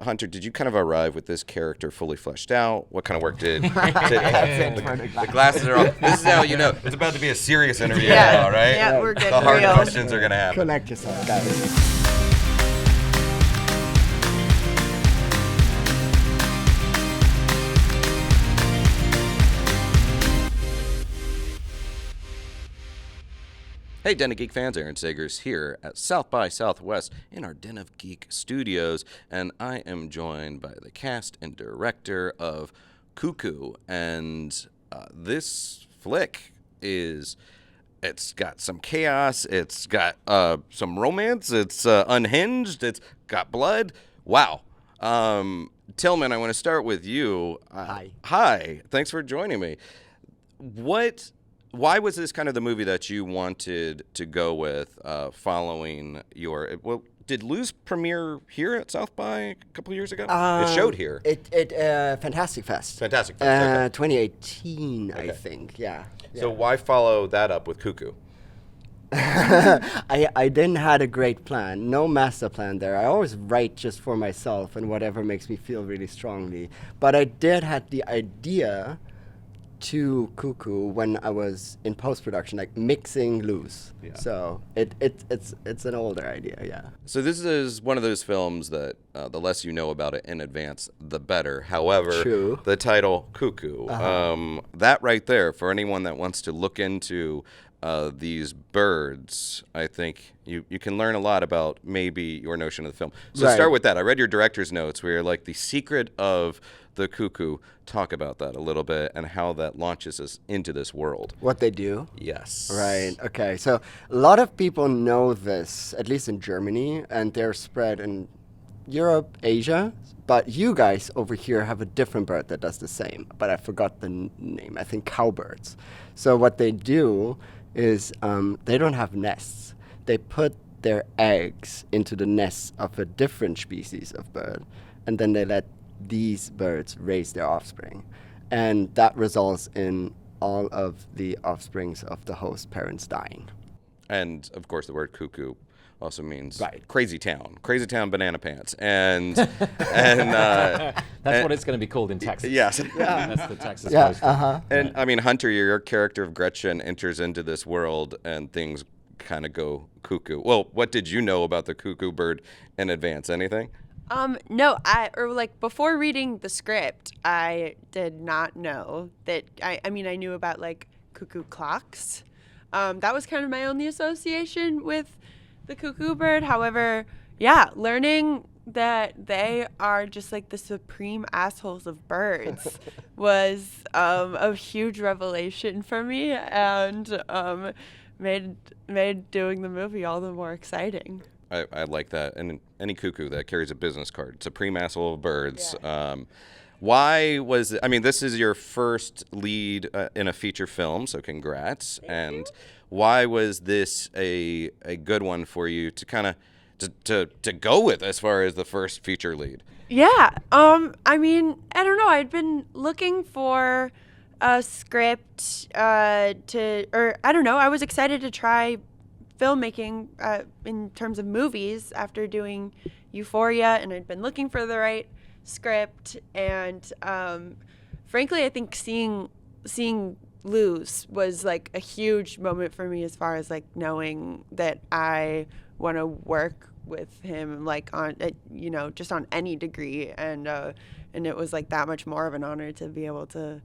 Hunter, did you kind of arrive with this character fully fleshed out? What kind of work did the glasses are off? This is how you know it's about to be a serious interview now, right? Yeah, we're getting The hard real. questions are going to happen. Connect yourself, guys. Hey, Den of Geek fans, Aaron Sagers here at South by Southwest in our Den of Geek studios, and I am joined by the cast and director of CUCKOO, and this flick it's got some chaos, it's got some romance, it's unhinged, it's got blood. Wow. Tilman, I want to start with you. Hi. Thanks for joining me. Why was this kind of the movie that you wanted to go with following your... Well, did Lose premiere here at South by a couple of years ago? It showed here. Fantastic Fest. Fantastic Fest, okay. 2018, Okay. I think, yeah. So why follow that up with CUCKOO? I didn't had a great plan, no master plan there. I always write just for myself and whatever makes me feel really strongly. But I did have the idea to CUCKOO when I was in post-production, like mixing Loose. Yeah. So it's an older idea, yeah. So this is one of those films that the less you know about it in advance, the better. However, True. The title CUCKOO, that right there, for anyone that wants to look into these birds, I think you can learn a lot about maybe your notion of the film. So Right. start with that. I read your director's notes where you're like, the secret of the CUCKOO. Talk about that a little bit and how that launches us into this world. What they do. Yes. Right, okay. So a lot of people know this, at least in Germany, and they're spread in Europe, Asia. But you guys over here have a different bird that does the same. But I forgot the name. I think cowbirds. So what they do is they don't have nests. They put their eggs into the nests of a different species of bird, and then they let these birds raise their offspring. And that results in all of the offsprings of the host parents dying. And, of course, the word CUCKOO also means Right. crazy town banana pants. And That's what it's going to be called in Texas. yes. That's the Texas Yeah, post. And I mean, Hunter, your character of Gretchen enters into this world and things kind of go cuckoo. Well, what did you know about the cuckoo bird in advance? Anything? No, before reading the script, I did not know that. I mean, I knew about like cuckoo clocks. That was kind of my only association with the cuckoo bird. However, yeah, learning that they are just like the supreme assholes of birds was a huge revelation for me, and made doing the movie all the more exciting. I like that. And any cuckoo that carries a business card, supreme asshole of birds. Yeah. Why was it? I mean, this is your first lead in a feature film, so congrats. Thank you. Why was this a good one for you to kind of to go with as far as the first feature lead? Yeah. I mean, I don't know. I'd been looking for a script I don't know. I was excited to try filmmaking in terms of movies after doing Euphoria, and I'd been looking for the right script. And frankly, I think seeing Lose was like a huge moment for me as far as like knowing that I want to work with him like on just on any degree, and it was like that much more of an honor to be able to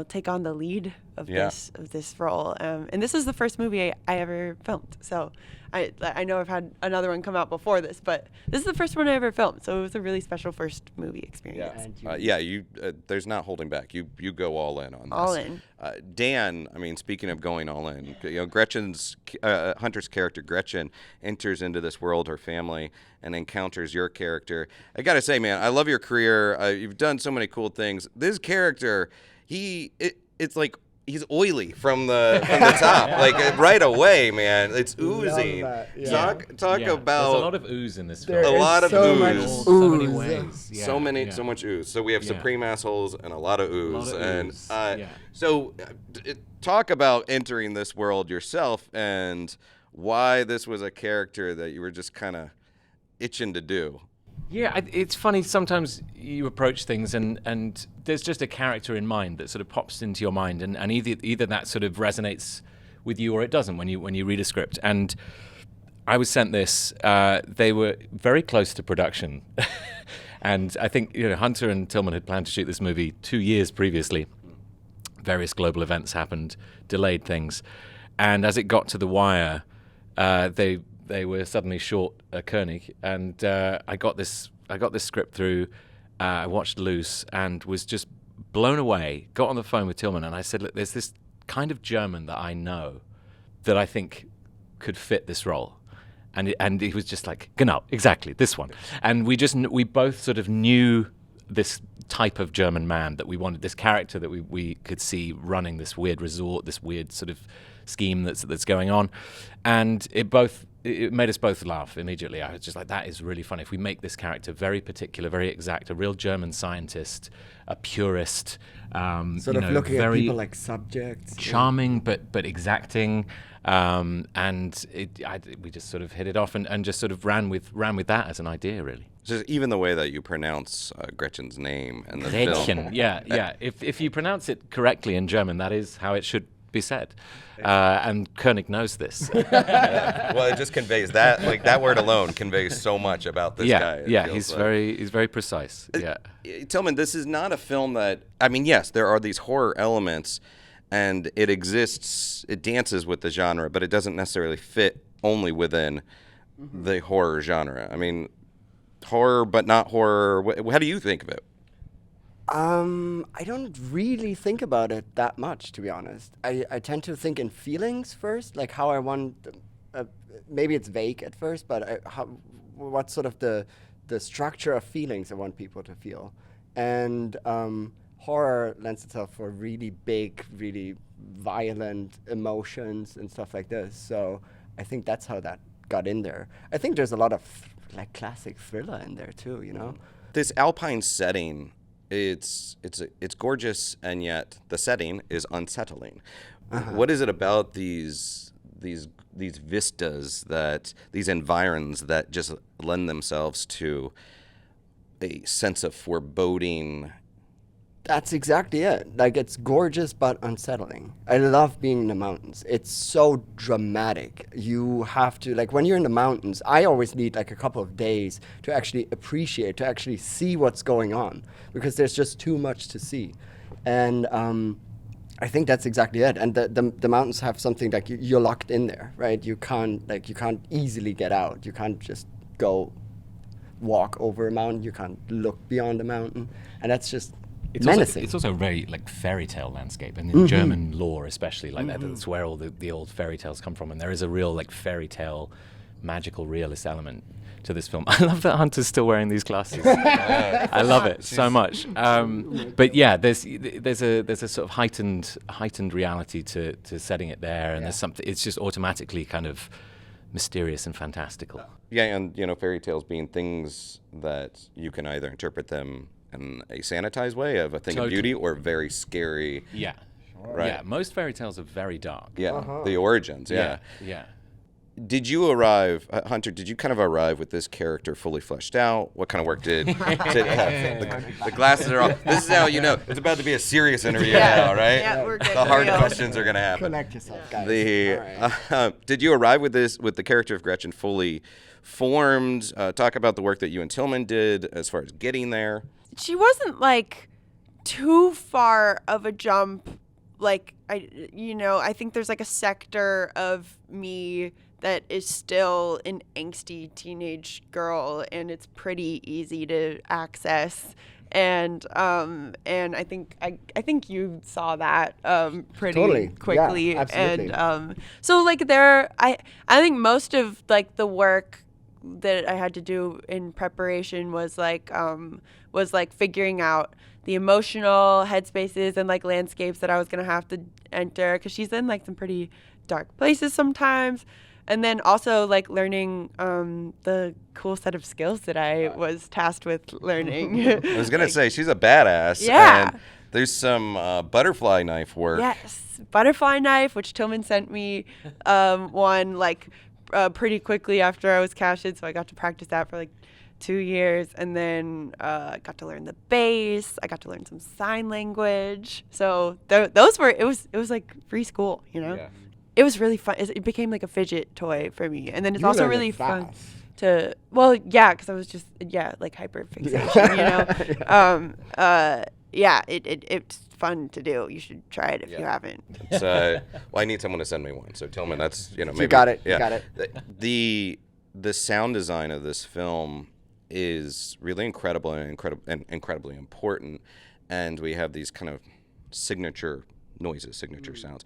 take on the lead of this role. And this is the first movie I ever filmed. So I know I've had another one come out before this, but this is the first one I ever filmed. So it was a really special first movie experience. You there's not holding back. You go all in on this. All in. Dan, I mean, speaking of going all in, Gretchen's Hunter's character Gretchen enters into this world, her family, and encounters your character. I gotta say, man, I love your career. You've done so many cool things. This character, it's like he's oily from the top, like right away, man. It's oozing. Talk about There's a lot of ooze in this film. There a lot of so ooze. much So many ooze. ways. Yeah, So much ooze. So we have Yeah. supreme assholes and a lot of ooze. ooze. And Yeah. so talk about entering this world yourself and why this was a character that you were just kind of itching to do. Yeah, it's funny. Sometimes you approach things and there's just a character in mind that sort of pops into your mind, and either that sort of resonates with you or it doesn't when you read a script. And I was sent this. They were very close to production, and I think Hunter and Tilman had planned to shoot this movie 2 years previously. Various global events happened, delayed things, and as it got to the wire, they were suddenly short a Koenig, and I got this script through. I watched Loose and was just blown away. Got on the phone with Tilman and I said, "Look, there's this kind of German that I know that I think could fit this role," and he was just like, "Genau, exactly this one." And we both sort of knew this type of German man that we wanted, this character that we could see running this weird resort, this weird sort of scheme that's going on, and it made us both laugh immediately. I was just like, that is really funny. If we make this character very particular, very exact, a real German scientist, a purist, sort of looking at people like subjects, charming but exacting, and we just sort of hit it off and just sort of ran with that as an idea, really. Just even the way that you pronounce Gretchen's name and the Gretchen, film. yeah. If you pronounce it correctly in German, that is how it should be said. And Koenig knows this. Well, it just conveys that, like that word alone conveys so much about this guy. Yeah, he's very precise. Yeah. Tilman, this is not a film that, I mean, yes, there are these horror elements and it exists, it dances with the genre, but it doesn't necessarily fit only within the horror genre. I mean, horror but not horror. How do you think of it? I don't really think about it that much, to be honest. I tend to think in feelings first, like how I want. Maybe it's vague at first, but what sort of the structure of feelings I want people to feel, and horror lends itself for really big, really violent emotions and stuff like this. So I think that's how that got in there. I think there's a lot of like classic thriller in there too. This alpine setting. It's gorgeous, and yet the setting is unsettling. What is it about these vistas, these environs that just lend themselves to a sense of foreboding? That's exactly it. Like, it's gorgeous but unsettling. I love being in the mountains. It's so dramatic. You have to, like, when you're in the mountains, I always need like a couple of days to actually appreciate, to actually see what's going on, because there's just too much to see. And I think that's exactly it. And the mountains have something like you're locked in there, right? You can't easily get out. You can't just go walk over a mountain. You can't look beyond a mountain. And that's just menacing. It's also a very like fairy tale landscape, and in German lore especially, like that's where all the old fairy tales come from, and there is a real like fairy tale magical realist element to this film. I love that Hunter's still wearing these glasses. I love it so much. But yeah, there's a sort of heightened reality to setting it there, and there's something. It's just automatically kind of mysterious and fantastical. Yeah, and fairy tales being things that you can either interpret them in a sanitized way of a thing of beauty or very scary. Yeah. Right. Yeah, most fairy tales are very dark. Yeah, the origins, Yeah. Did you arrive, Hunter, did you kind of arrive with this character fully fleshed out? What kind of work did the glasses are off. This is how you know. It's about to be a serious interview now, right? Yeah, we're good. The hard questions are going to happen. Connect yourself, guys. Did you arrive with the character of Gretchen fully formed? Talk about the work that you and Tilman did as far as getting there. She wasn't like too far of a jump. Like I think there's like a sector of me that is still an angsty teenage girl, and it's pretty easy to access. And I think you saw that pretty Totally. quickly. Yeah, absolutely. And so like I think most of like the work that I had to do in preparation was like figuring out the emotional headspaces and like landscapes that I was gonna have to enter, because she's in like some pretty dark places sometimes. And then also like learning the cool set of skills that I was tasked with learning. I was going to say, she's a badass. Yeah. And there's some butterfly knife work. Yes, butterfly knife, which Tilman sent me one like pretty quickly after I was casted, so I got to practice that for like 2 years, and then got to learn the bass. I got to learn some sign language. So those were it was like free school, you know. Yeah. It was really fun. It became like a fidget toy for me, and then it's You also learned it really fun fast. to because I was just like hyper fixation, you know. It's fun to do. You should try it if you haven't. It's, well, I need someone to send me one. So Tilman, that's maybe You got it. Yeah. You got it. The sound design of this film is really incredible and incredibly important, and we have these kind of signature noises, signature sounds.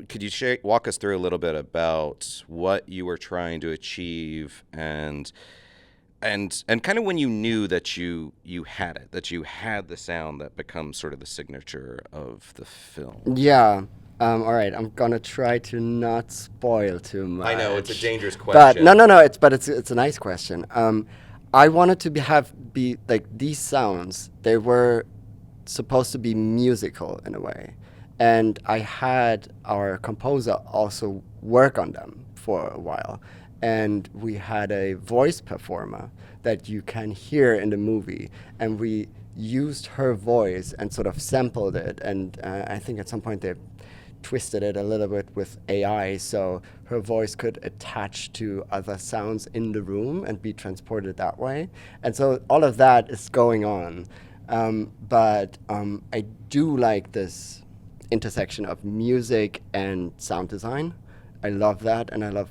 Could you walk us through a little bit about what you were trying to achieve and kind of when you knew that you had it, that you had the sound that becomes sort of the signature of the film? Yeah. All right. I'm gonna try to not spoil too much. I know it's a dangerous question. But no. It's a nice question. I wanted to be like these sounds. They were supposed to be musical in a way, and I had our composer also work on them for a while. And we had a voice performer that you can hear in the movie, and we used her voice and sort of sampled it. And I think at some point they twisted it a little bit with AI, so her voice could attach to other sounds in the room and be transported that way. And so all of that is going on. But I do like this intersection of music and sound design. I love that, and I love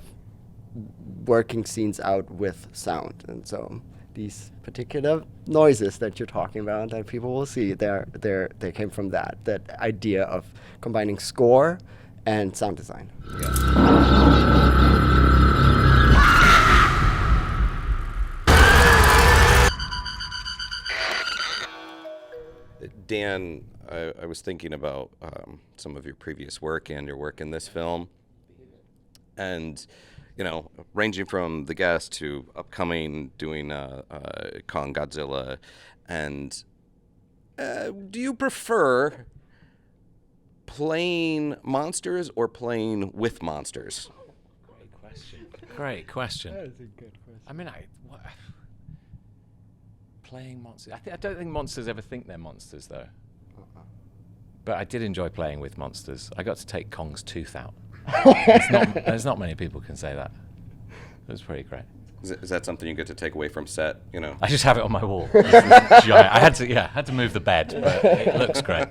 working scenes out with sound. And so these particular noises that you're talking about that people will see, they came from that idea of combining score and sound design. Dan, I was thinking about some of your previous work and your work in this film, and ranging from The Guest to upcoming doing Kong Godzilla, and do you prefer playing monsters or playing with monsters? Great question. That is a good question. I mean, playing monsters. I don't think monsters ever think they're monsters, though. But I did enjoy playing with monsters. I got to take Kong's tooth out. There's not many people can say that. It was pretty great. Is that something you get to take away from set? I just have it on my wall. It's giant. I had to move the bed, but it looks great.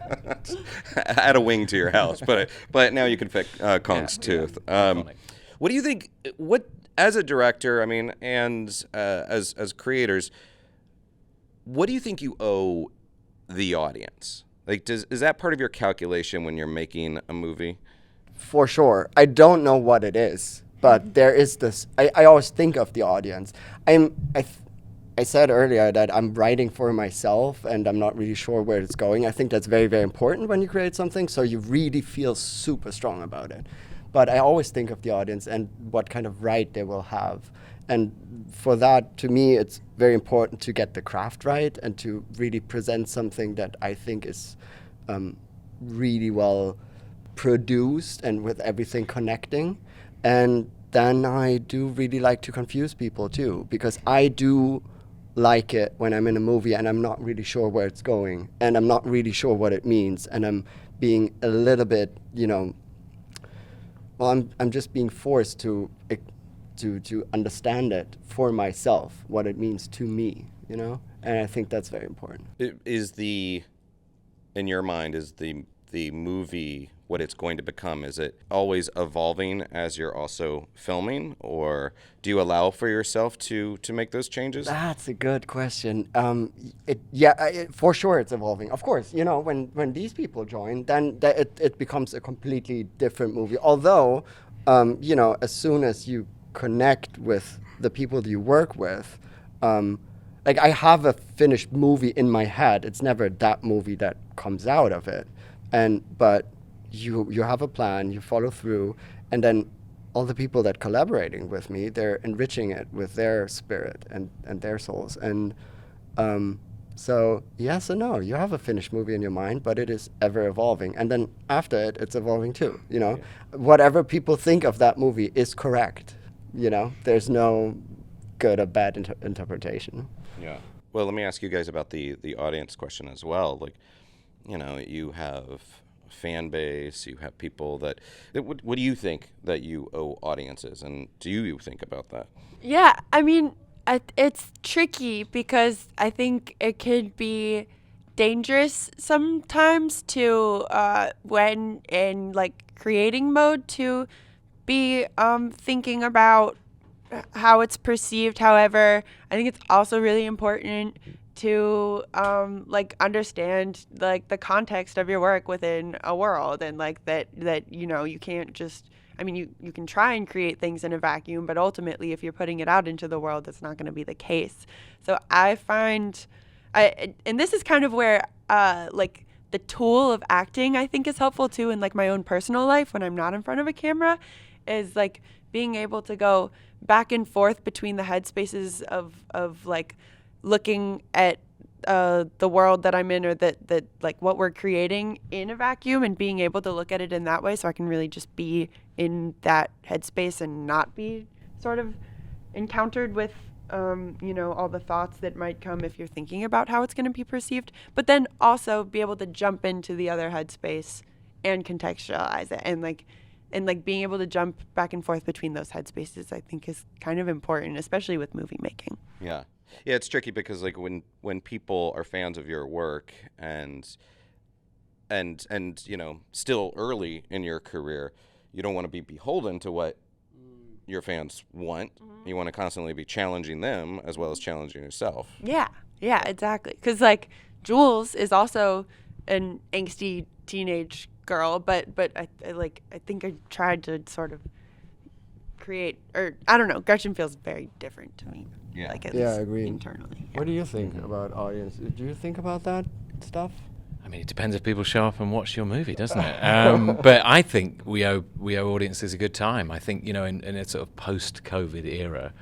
Add a wing to your house, but now you can fix Kong's tooth. What do you think? What as a director, I mean, and as creators, what do you think you owe the audience? Like, is that part of your calculation when you're making a movie? For sure. I don't know what it is, but there is this. I always think of the audience. I said earlier that I'm writing for myself and I'm not really sure where it's going. I think that's very, very important when you create something, so you really feel super strong about it. But I always think of the audience and what kind of right they will have. And for that, to me, it's very important to get the craft right and to really present something that I think is really well produced and with everything connecting. And then I do really like to confuse people too, because I do like it when I'm in a movie and I'm not really sure where it's going and I'm not really sure what it means, and I'm being a little bit, I'm just being forced to understand it for myself, what it means to me, and I think that's very important. In your mind, is the movie what it's going to become? Is it always evolving as you're also filming, or do you allow for yourself to make those changes? That's a good question. For sure it's evolving. Of course, when these people join, then it becomes a completely different movie. Although, as soon as you connect with the people you work with, like I have a finished movie in my head. It's never that movie that comes out of it, but you have a plan, you follow through, and then all the people that collaborating with me, they're enriching it with their spirit and their souls. And so yes and no, you have a finished movie in your mind, but it is ever evolving. And then after it, it's evolving too. Whatever people think of that movie is correct. There's no good or bad interpretation. Yeah. Well, let me ask you guys about the audience question as well. Like, you have a fan base, you have people that what do you think that you owe audiences, and do you think about that? Yeah, I mean, it's tricky because I think it could be dangerous sometimes to when in like creating mode to be thinking about how it's perceived. However, I think it's also really important to like understand like the context of your work within a world, and like that you can't just, I mean, you can try and create things in a vacuum, but ultimately if you're putting it out into the world, that's not going to be the case. So I find and this is kind of where like the tool of acting I think is helpful too in like my own personal life when I'm not in front of a camera, is like being able to go back and forth between the headspaces of like looking at the world that I'm in, or that like what we're creating in a vacuum, and being able to look at it in that way, so I can really just be in that headspace and not be sort of encountered with all the thoughts that might come if you're thinking about how it's going to be perceived, but then also be able to jump into the other headspace and contextualize it, and being able to jump back and forth between those headspaces, I think is kind of important, especially with movie making. Yeah. Yeah, it's tricky because like when people are fans of your work and still early in your career, you don't want to be beholden to what your fans want. Mm-hmm. You want to constantly be challenging them as well as challenging yourself. Yeah, exactly. Because like Jules is also an angsty teenage girl, but I think I tried to sort of create, or I don't know, Gretchen feels very different to me. Yeah. Like at Yeah, least I agree. internally. What do you think about audience? Do you think about that stuff? I mean, it depends if people show up and watch your movie, doesn't it? But I think we owe audiences a good time. I think, in a sort of post-COVID era,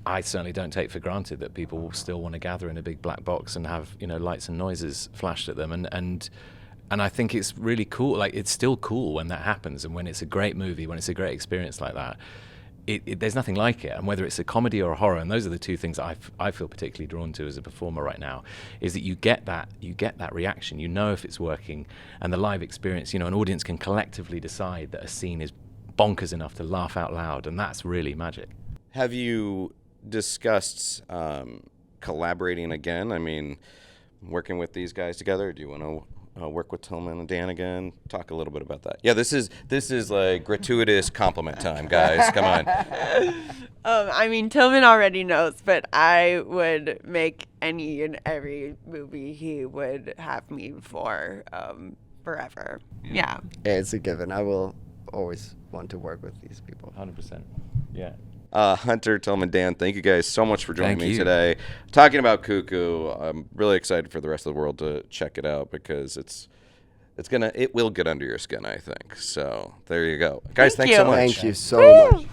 I certainly don't take for granted that people will still want to gather in a big black box and have, lights and noises flashed at them. And I think it's really cool. Like, it's still cool when that happens, and when it's a great movie, when it's a great experience like that. There's nothing like it, and whether it's a comedy or a horror, and those are the two things I feel particularly drawn to as a performer right now, is that you get that reaction, if it's working, and the live experience, an audience can collectively decide that a scene is bonkers enough to laugh out loud, and that's really magic. Have you discussed collaborating again? I mean, working with these guys together. Do you want to work with Tilman and Dan again? Talk a little bit about that. Yeah, this is like gratuitous compliment time, guys. Come on. I mean, Tilman already knows, but I would make any and every movie he would have me for forever. Yeah. It's a given. I will always want to work with these people. 100%. Yeah. Hunter, Tilman, Dan, thank you guys so much for joining Thank me you. today. Talking about CUCKOO, I'm really excited for the rest of the world to check it out because it will get under your skin, I think. So there you go. Guys, Thank thanks so you. much. Thank you so much.